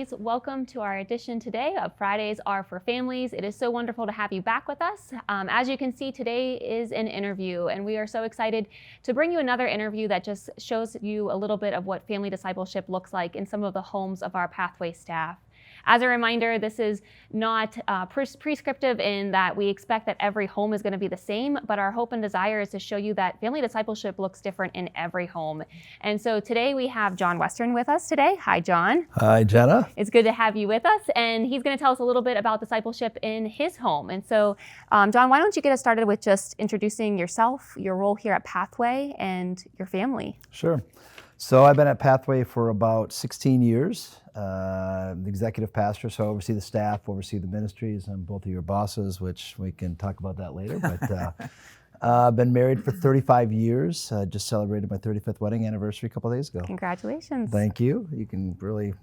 families. Welcome to our edition today of Fridays Are for Families. It is so wonderful to have you back with us. As you can see, today is an interview, and we are so excited to bring you another interview that just shows you a little bit of what family discipleship looks like in some of the homes of our Pathway staff. As a reminder, this is not prescriptive in that we expect that every home is going to be the same, but our hope and desire is to show you that family discipleship looks different in every home. And so today we have John Westurn with us today. Hi, John. Hi, Jenna. It's good to have you with us, and he's going to tell us a little bit about discipleship in his home. And so, John, why don't you get us started with just introducing yourself, your role here at Pathway, and your family? Sure. So I've been at Pathway for about 16 years. The executive pastor, so I oversee the staff, oversee the ministries. I'm both of your bosses, which we can talk about that later. But I've been married for 35 years. Just celebrated my 35th wedding anniversary a couple of days ago. Congratulations. Thank you. You can really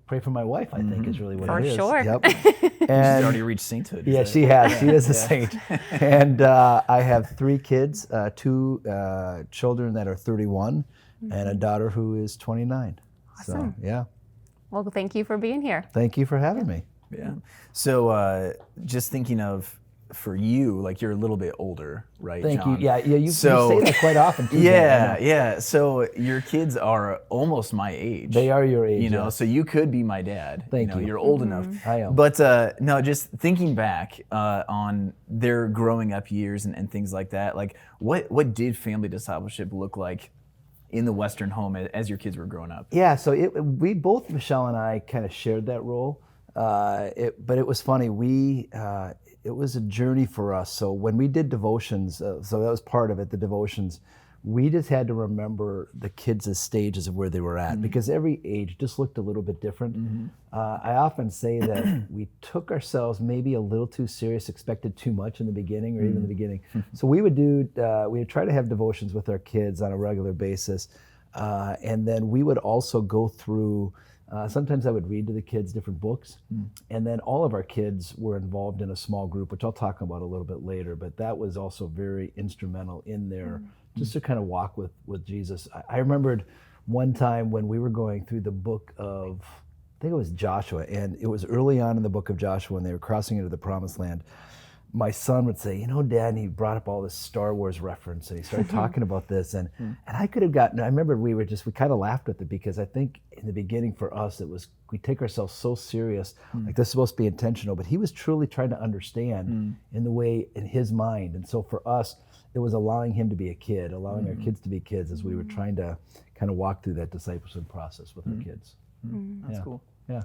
pray for my wife, I think, is really what it is. For sure. Yep. She's And already reached sainthood. yeah, she has. She is a saint. And I have 3 kids, 2 children that are 31, and a daughter who is 29. Awesome. So, yeah. Well, thank you for being here. Thank you for having me. Yeah. So just thinking of, for you, like you're a little bit older, right, Thank John? you. Yeah, you say that quite often too. Yeah, Dan. yeah. So your kids are almost my age. They are your age. You know, yeah. so you could be my dad. Thank you. You're old enough. I am. But no, just thinking back on their growing up years and things like that, like what did family discipleship look like in the Westurn home as your kids were growing up? Yeah, so we both, Michelle and I, kind of shared that role. But it was funny. It was a journey for us. So when we did devotions, so that was part of it, the devotions, we just had to remember the kids' stages of where they were at, because every age just looked a little bit different. I often say that we took ourselves maybe a little too serious, expected too much in the beginning or even the beginning. So we would try to have devotions with our kids on a regular basis. And then we would also go through, sometimes I would read to the kids different books. And then all of our kids were involved in a small group, which I'll talk about a little bit later, but that was also very instrumental in there, just to kind of walk with Jesus. I remembered one time when we were going through the book of, I think it was Joshua, and it was early on in the book of Joshua when they were crossing into the promised land. My son would say, Dad, and he brought up all this Star Wars reference, and he started talking about this, and I could have gotten, I remember we kind of laughed with it, because I think in the beginning for us, we take ourselves so serious, like this is supposed to be intentional, but he was truly trying to understand in his mind. And so for us, it was allowing him to be a kid, allowing our kids to be kids as we were trying to kind of walk through that discipleship process with our kids. That's cool. Yeah.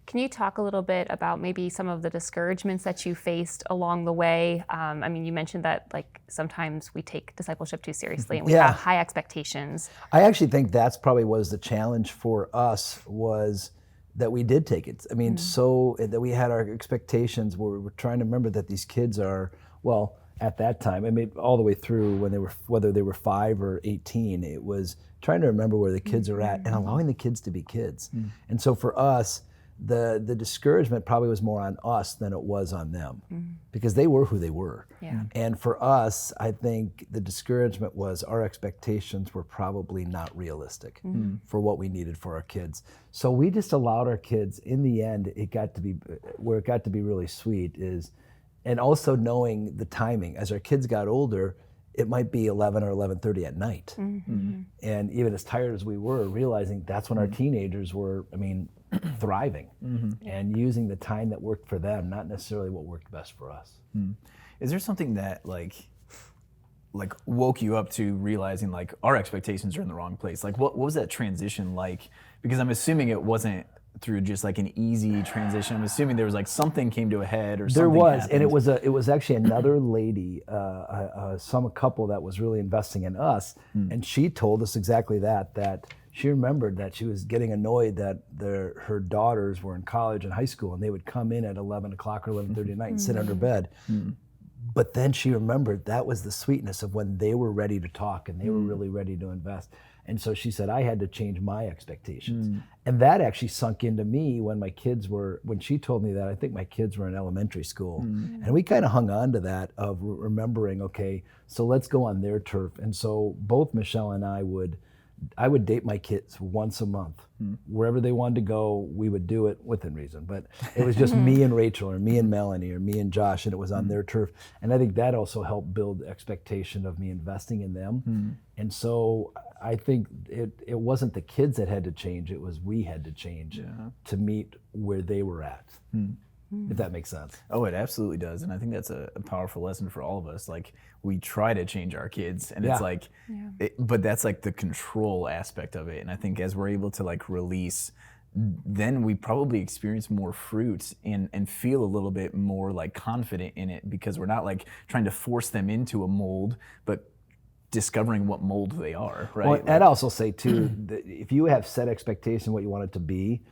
Can you talk a little bit about maybe some of the discouragements that you faced along the way? I mean, you mentioned that like sometimes we take discipleship too seriously and we have high expectations. I actually think that's probably was the challenge for us, was that we did take it. I mean, so that we had our expectations where we were trying to remember that these kids are, well, at that time, I mean, all the way through when whether they were 5 or 18, it was trying to remember where the kids are at and allowing the kids to be kids. And so for us, the discouragement probably was more on us than it was on them, because they were who they were. Yeah. And for us, I think the discouragement was our expectations were probably not realistic for what we needed for our kids. So we just allowed our kids, in the end, it got to be really sweet is, and also knowing the timing. As our kids got older, it might be 11 or 11:30 at night. And even as tired as we were, realizing that's when our teenagers were, thriving and using the time that worked for them, not necessarily what worked best for us. Is there something that like woke you up to realizing like our expectations are in the wrong place? Like what was that transition like? Because I'm assuming it wasn't through just like an easy transition. I'm assuming there was like something came to a head or something. There was, happened. and it was actually another lady, a couple that was really investing in us, and she told us exactly that she remembered that she was getting annoyed that her daughters were in college and high school, and they would come in at 11 o'clock or 11:30 at night and sit under bed. But then she remembered that was the sweetness of when they were ready to talk and they were really ready to invest. And so she said, I had to change my expectations. And that actually sunk into me when she told me that. I think my kids were in elementary school. And we kind of hung on to that of remembering, okay, so let's go on their turf. And so both Michelle and I would I would date my kids once a month. Wherever they wanted to go, we would do it within reason. But it was just me and Rachel, or me and Melanie, or me and Josh, and it was on their turf. And I think that also helped build expectation of me investing in them. And so I think it wasn't the kids that had to change, it was we had to change to meet where they were at. If that makes sense. Oh, it absolutely does. And I think that's a powerful lesson for all of us. Like, we try to change our kids, and it's like, but that's like the control aspect of it. And I think as we're able to like release, then we probably experience more fruit and feel a little bit more like confident in it, because we're not like trying to force them into a mold, but discovering what mold they are, right? Well, I'd also say too, that if you have set expectation what you want it to be,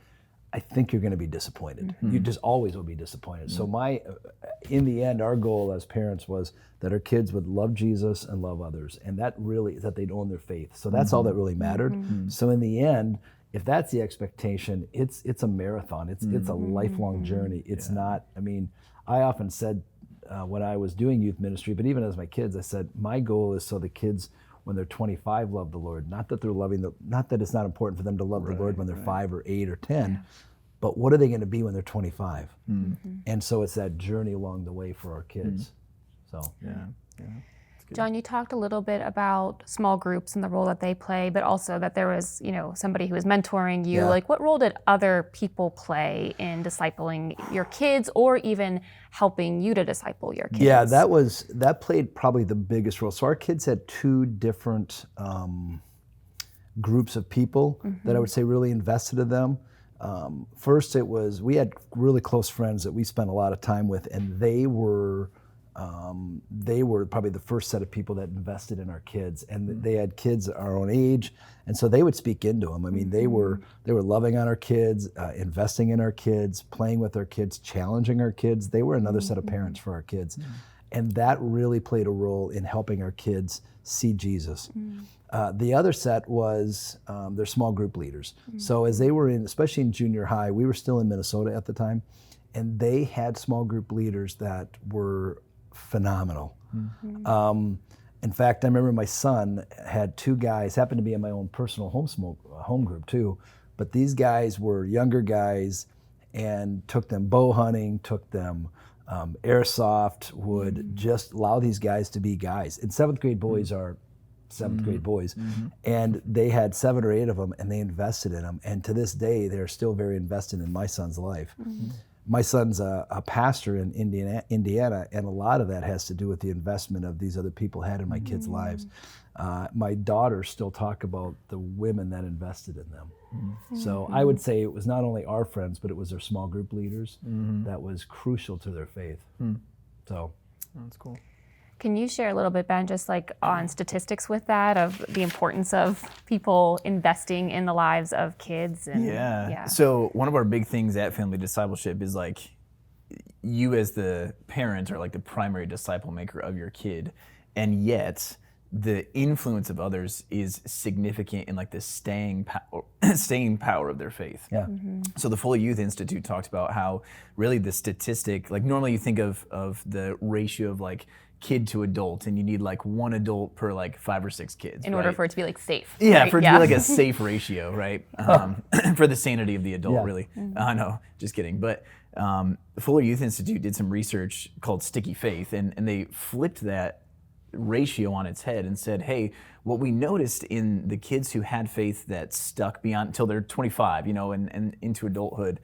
I think you're going to be disappointed. You just always will be disappointed. So in the end, our goal as parents was that our kids would love Jesus and love others, and that they'd own their faith. So that's all that really mattered. So in the end, if that's the expectation, it's a marathon. It's a lifelong journey. It's not. I mean, I often said when I was doing youth ministry, but even as my kids, I said my goal is so the kids, when they're 25, love the Lord. Not that not that it's not important for them to love the Lord when they're 5 or 8 or 10, but what are they going to be when they're 25? And so it's that journey along the way for our kids. So John, you talked a little bit about small groups and the role that they play, but also that there was, somebody who was mentoring you. Like, what role did other people play in discipling your kids, or even helping you to disciple your kids? Yeah, that played probably the biggest role. So our kids had 2 different groups of people that I would say really invested in them. First, we had really close friends that we spent a lot of time with, and they were probably the first set of people that invested in our kids, and they had kids our own age, and so they would speak into them. I mean, they were loving on our kids, investing in our kids, playing with our kids, challenging our kids. They were another set of parents for our kids, and that really played a role in helping our kids see Jesus. The other set was their small group leaders. So as they were especially in junior high, we were still in Minnesota at the time, and they had small group leaders that were phenomenal. In fact, I remember my son had 2 guys, happened to be in my own personal home group too, but these guys were younger guys, and took them bow hunting, took them airsoft, would just allow these guys to be guys. And 7th grade boys are 7th grade boys, and they had 7 or 8 of them, and they invested in them. And to this day, they're still very invested in my son's life. My son's a pastor in Indiana, and a lot of that has to do with the investment of these other people had in my kids' lives. My daughters still talk about the women that invested in them. So I would say it was not only our friends, but it was their small group leaders that was crucial to their faith. So that's cool. Can you share a little bit, Ben, just like on statistics with that, of the importance of people investing in the lives of kids? And, So one of our big things at Family Discipleship is like, you as the parent are like the primary disciple maker of your kid, and yet the influence of others is significant in like the staying power of their faith. So the Full Youth Institute talked about how really the statistic, like normally you think of the ratio of like kid to adult, and you need like 1 adult per like 5 or 6 kids in order for it to be like safe. Yeah, right? for it to be like a safe ratio, right? For the sanity of the adult, really. No, just kidding. But the Fuller Youth Institute did some research called Sticky Faith, and they flipped that ratio on its head and said, hey, what we noticed in the kids who had faith that stuck beyond until they're 25, and into adulthood,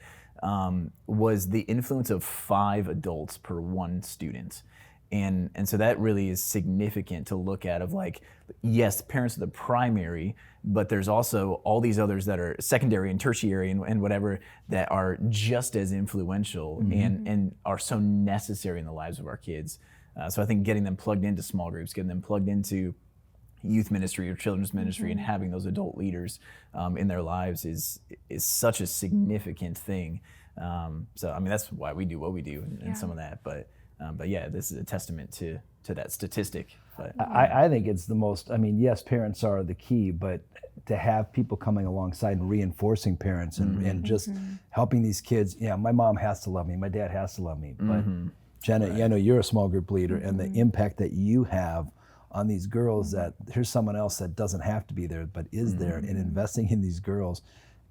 was the influence of 5 adults per 1 student. And so that really is significant to look at, of like, yes, parents are the primary, but there's also all these others that are secondary and tertiary and whatever, that are just as influential and are so necessary in the lives of our kids. So I think getting them plugged into small groups, getting them plugged into youth ministry or children's ministry, and having those adult leaders in their lives is such a significant thing. So I mean, that's why we do what we do and some of that. But yeah, this is a testament to that statistic. But I think it's the most, yes, parents are the key, but to have people coming alongside and reinforcing parents and just helping these kids, my mom has to love me, my dad has to love me, but Jenna, I know you're a small group leader, and the impact that you have on these girls that here's someone else that doesn't have to be there but is there and investing in these girls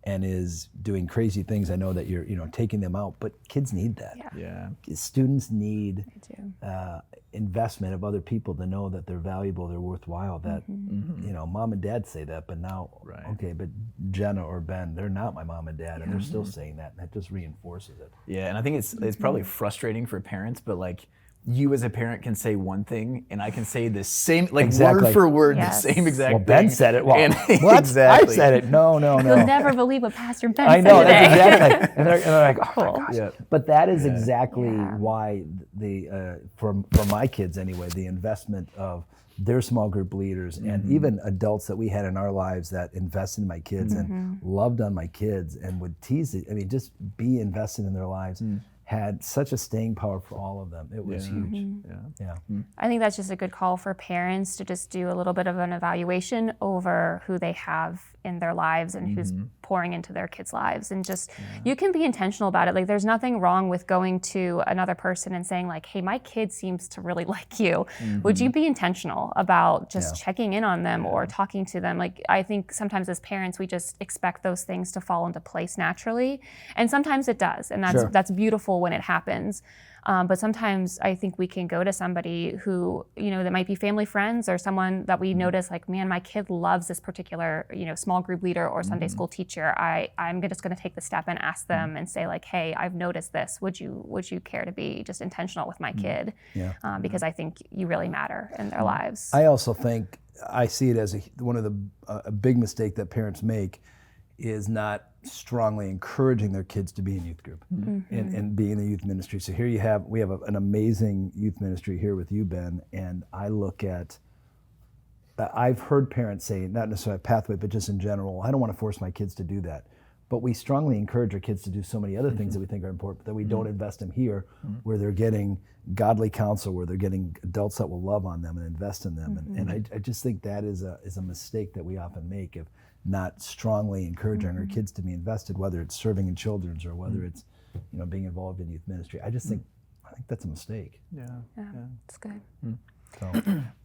and is doing crazy things. I know that you're taking them out, but kids need that. Yeah. Students need They do. investment of other people to know that they're valuable, they're worthwhile, that mom and dad say that, but now okay, but Jenna or Ben, they're not my mom and dad, and they're still saying that, and that just reinforces it. Yeah, and I think it's probably frustrating for parents, but like you as a parent can say one thing and I can say the same, like word for word, Yes. the same exact Well, thing. Ben said it. Well, And what? exactly. I said it. No. You'll never believe what Pastor Ben I said know, today. that's exactly. And they're like, oh my gosh. Yeah. But that is exactly why for my kids anyway, the investment of their small group leaders and even adults that we had in our lives that invested in my kids and loved on my kids and would tease it. I mean, just be invested in their lives had such a staying power for all of them. It was huge. Yeah. I think that's just a good call for parents to just do a little bit of an evaluation over who they have in their lives and who's pouring into their kids' lives. And just, you can be intentional about it. Like, there's nothing wrong with going to another person and saying like, hey, my kid seems to really like you. Would you be intentional about just checking in on them or talking to them? Like, I think sometimes as parents, we just expect those things to fall into place naturally. And sometimes it does. And that's beautiful when it happens. But sometimes I think we can go to somebody who, that might be family friends or someone that we notice like, man, my kid loves this particular, small group leader or Sunday school teacher. I'm just going to take the step and ask them and say like, hey, I've noticed this. Would you care to be just intentional with my kid? Because I think you really matter in their lives. I also think I see it as one of a big mistake that parents make is not strongly encouraging their kids to be in youth group and be in the youth ministry. So here we have an amazing youth ministry here with you, Ben, and I look at, I've heard parents say, not necessarily a pathway, but just in general, I don't want to force my kids to do that. But we strongly encourage our kids to do so many other things that we think are important, that we don't invest them here where they're getting godly counsel, where they're getting adults that will love on them and invest in them. And I just think that is a mistake that we often make of not strongly encouraging our kids to be invested, whether it's serving in children's or whether it's being involved in youth ministry. I think that's a mistake. Yeah, it's good. So.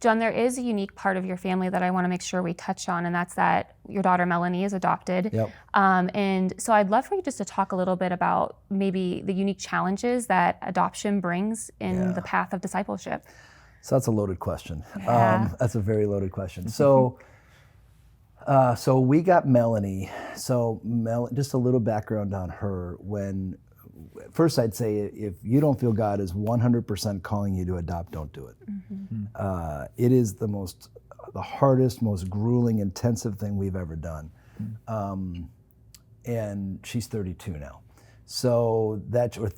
John, there is a unique part of your family that I want to make sure we touch on, and that's that your daughter Melanie is adopted. Yep. And so I'd love for you just to talk a little bit about maybe the unique challenges that adoption brings in the path of discipleship. So that's a loaded question. Yeah. That's a very loaded question. So we got Melanie. So just a little background on her. First I'd say if you don't feel God is 100% calling you to adopt, don't do it. It is the hardest, most grueling, intensive thing we've ever done. And she's 32 now. So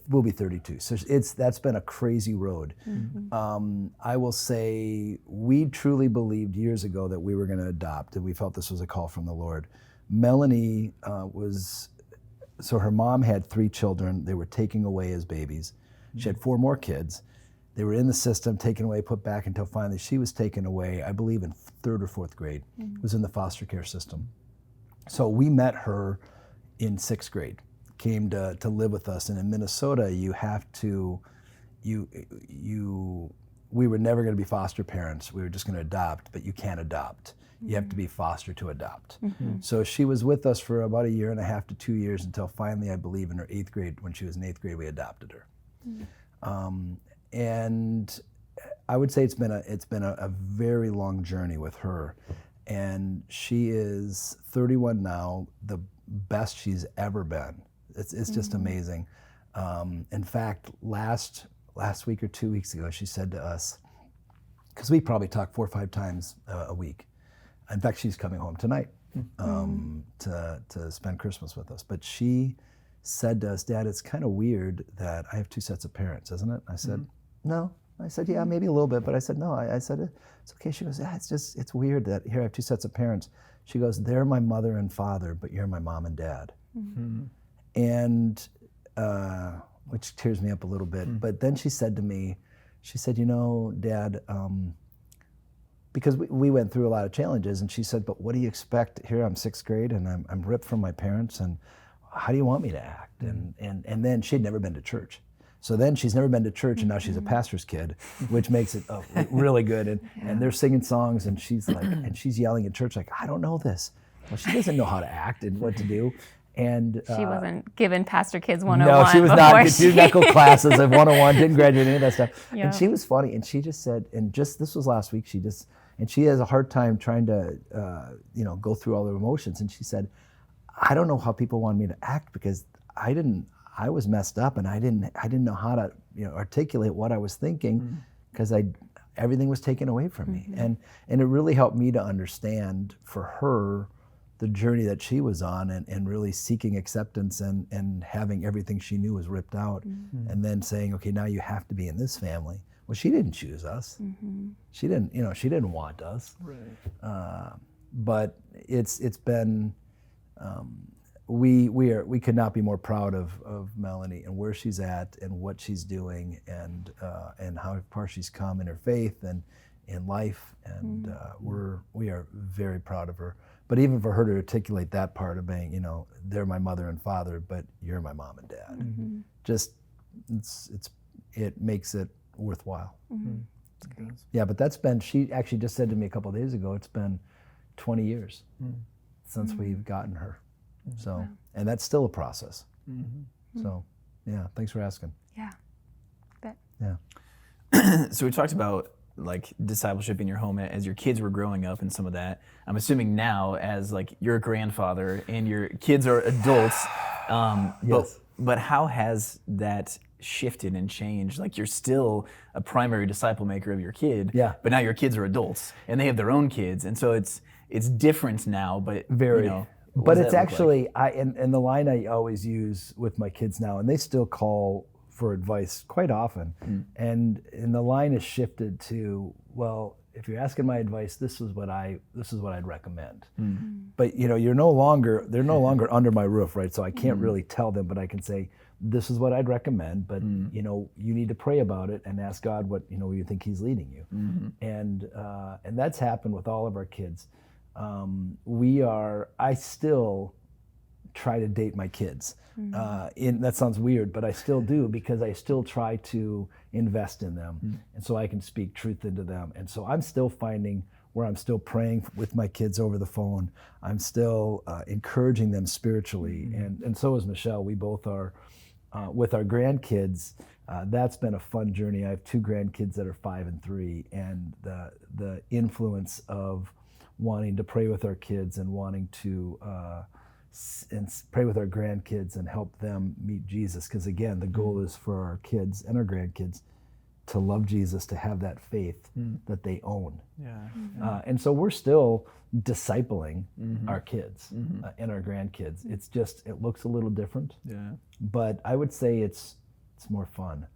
we'll be 32. So that's been a crazy road. I will say we truly believed years ago that we were going to adopt, and we felt this was a call from the Lord. Melanie so her mom had 3 children. They were taken away as babies. She had 4 more kids. They were in the system, taken away, put back until finally she was taken away, I believe in 3rd or 4th grade. Was in the foster care system. So we met her in 6th grade. Came to live with us, and in Minnesota we were never going to be foster parents. We were just going to adopt, but you can't adopt. You have to be foster to adopt. So she was with us for about 1.5 to 2 years until finally, I believe in her 8th grade, when she was in 8th grade, we adopted her. And I would say it's been a very long journey with her, and she is 31 now, the best she's ever been. It's just amazing. In fact, last week or 2 weeks ago, she said to us, because we probably talk 4 or 5 times a week. In fact, she's coming home tonight to spend Christmas with us. But she said to us, Dad, it's kind of weird that I have 2 sets of parents, isn't it? I said, no. I said, yeah, maybe a little bit. But I said, no. I said, it's okay. She goes, yeah, it's weird that here I have 2 sets of parents. She goes, they're my mother and father, but you're my mom and dad. And which tears me up a little bit. But then she said to me, Dad, because we went through a lot of challenges, and she said, but what do you expect? Here I'm 6th grade, and I'm ripped from my parents, and how do you want me to act? And then she'd never been to church. So then she's never been to church, and now she's a pastor's kid, which makes it really good. And they're singing songs, and she's like, and she's yelling at church like, I don't know this. Well, she doesn't know how to act and what to do. And she wasn't given Pastor Kids 101. No, she was not. She did not go classes of 101, didn't graduate any of that stuff. Yeah. And she was funny, and she just said, and just this was last week, and she has a hard time trying to, go through all the emotions. And she said, I don't know how people want me to act because I was messed up, and I didn't know how to, articulate what I was thinking because everything was taken away from me. And it really helped me to understand for her the journey that she was on and really seeking acceptance and having everything she knew was ripped out and then saying, okay, now you have to be in this family. Well, she didn't choose us. She didn't want us. Right. But it's been, we could not be more proud of Melanie and where she's at and what she's doing and how far she's come in her faith and in life. And we are very proud of her. But even for her to articulate that part of being, they're my mother and father, but you're my mom and dad. Just it makes it worthwhile. Yeah, but she actually just said to me a couple of days ago, it's been 20 years since we've gotten her. So, and that's still a process. So, yeah, thanks for asking. Yeah. Bet. Yeah. So we talked about like discipleship in your home as your kids were growing up and some of that. I'm assuming now as like you're a grandfather and your kids are adults, Yes. but how has that shifted and changed? Like you're still a primary disciple maker of your kid, but now your kids are adults and they have their own kids. And so it's different now, but Very. What But does it's that look actually, and the line I always use with my kids now, and they still call for advice quite often, and the line is shifted to, well, if you're asking my advice, this is what I'd recommend. But they're no longer under my roof, right? So I can't really tell them, but I can say, this is what I'd recommend, but you need to pray about it and ask God what you think He's leading you, and that's happened with all of our kids. I still try to date my kids. That sounds weird, but I still do because I still try to invest in them, and so I can speak truth into them. And so I'm still finding where I'm still praying with my kids over the phone. I'm still encouraging them spiritually, and so is Michelle. We both are with our grandkids. That's been a fun journey. I have two grandkids that are 5 and 3, and the influence of wanting to pray with our kids and wanting to pray with our grandkids and help them meet Jesus. Because again, the goal is for our kids and our grandkids to love Jesus, to have that faith that they own. And so we're still discipling our kids and our grandkids. It's just, it looks a little different, but I would say it's more fun.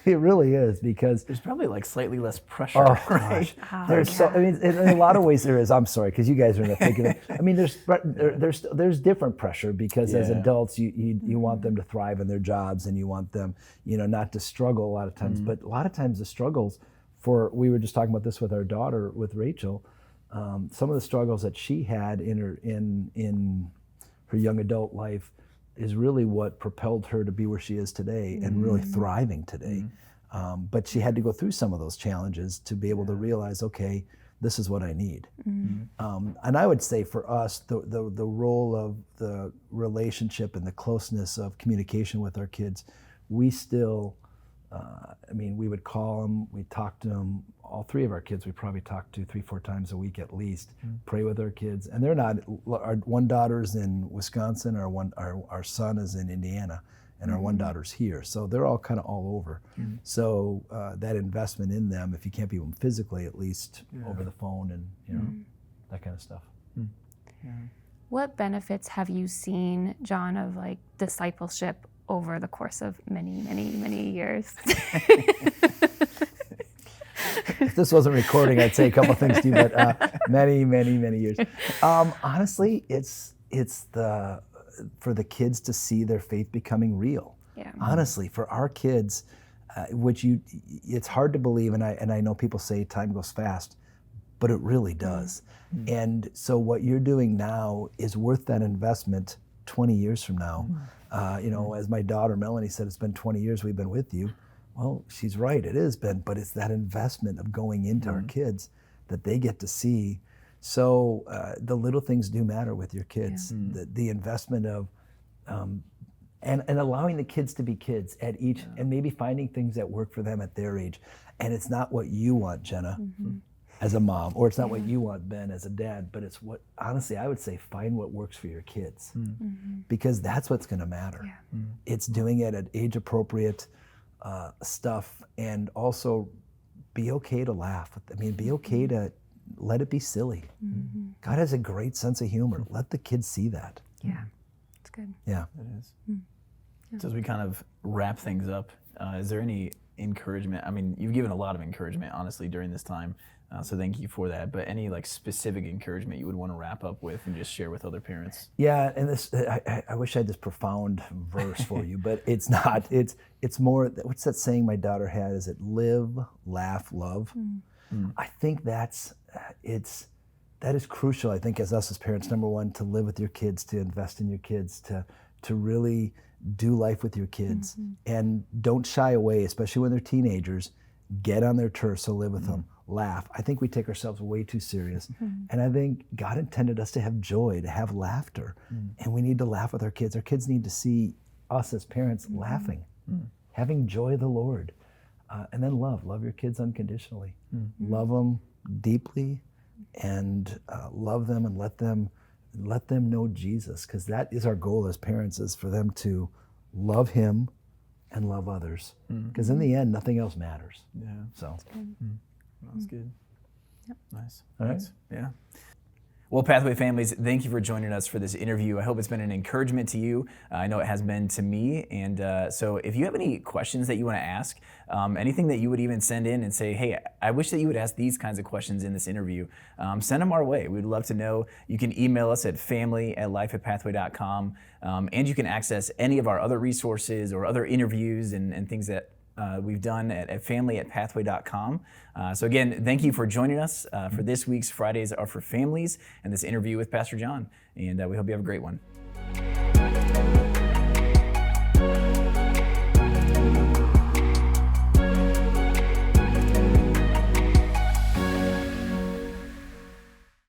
It really is, because There's probably like slightly less pressure, right? in a lot of ways there is. I'm sorry, because you guys are in the thick of it. I mean, there's different pressure because as adults you want them to thrive in their jobs and you want them not to struggle a lot of times. But a lot of times the struggles we were just talking about this with our daughter, with Rachel. Some of the struggles that she had in her young adult life is really what propelled her to be where she is today and really thriving today. But she had to go through some of those challenges to be able to realize, okay, this is what I need. And I would say for us, the role of the relationship and the closeness of communication with our kids, we still, we would call them, we talk to them. All 3 of our kids, we probably talk to 3-4 times a week at least, pray with our kids. And they're not, our one daughter's in Wisconsin, our son is in Indiana, and our one daughter's here. So they're all kind of all over. So that investment in them, if you can't be with them physically, at least over the phone and that kind of stuff. What benefits have you seen, John, of like discipleship over the course of many, many, many years? If this wasn't recording, I'd say a couple of things to you, but many, many, many years. Honestly, it's for the kids to see their faith becoming real. Yeah. Honestly, for our kids, it's hard to believe, and I know people say time goes fast, but it really does. And so what you're doing now is worth that investment 20 years from now. As my daughter Melanie said, it's been 20 years we've been with you. Well, she's right, it has been, but it's that investment of going into our kids that they get to see. So the little things do matter with your kids. The investment of, and allowing the kids to be kids at each, and maybe finding things that work for them at their age. And it's not what you want, Jenna, as a mom, or it's not what you want, Ben, as a dad, but it's what, honestly, I would say find what works for your kids, because that's what's gonna matter. It's doing it at age appropriate stuff, and also be okay to laugh. I mean, be okay to let it be silly. God has a great sense of humor. Let the kids see that. Yeah, it's good. Yeah. It is. So as we kind of wrap things up, is there any encouragement? I mean, you've given a lot of encouragement, honestly, during this time. So thank you for that. But any like specific encouragement you would want to wrap up with and just share with other parents? Yeah, and this, I wish I had this profound verse for you, but it's not. It's more, what's that saying my daughter had? Is it live, laugh, love? I think that is crucial, I think, as us as parents, number one, to live with your kids, to invest in your kids, to really do life with your kids. And don't shy away, especially when they're teenagers. Get on their turf, so live with them. Laugh. I think we take ourselves way too serious. And I think God intended us to have joy, to have laughter. And we need to laugh with our kids. Our kids need to see us as parents laughing, having joy of the Lord. And then love your kids unconditionally. Love them deeply, and love them, and let them know Jesus, because that is our goal as parents, is for them to love Him and love others. Because in the end, nothing else matters. Yeah. So. That's good. Yep. Nice. All right. Thanks. Yeah. Well, Pathway families, thank you for joining us for this interview. I hope it's been an encouragement to you. I know it has been to me. And so if you have any questions that you want to ask, anything that you would even send in and say, hey, I wish that you would ask these kinds of questions in this interview, send them our way. We'd love to know. You can email us at family@lifeatpathway.com, and you can access any of our other resources or other interviews and things that we've done at family@pathway.com. So again, thank you for joining us for this week's Fridays Are for Families and this interview with Pastor John. And we hope you have a great one.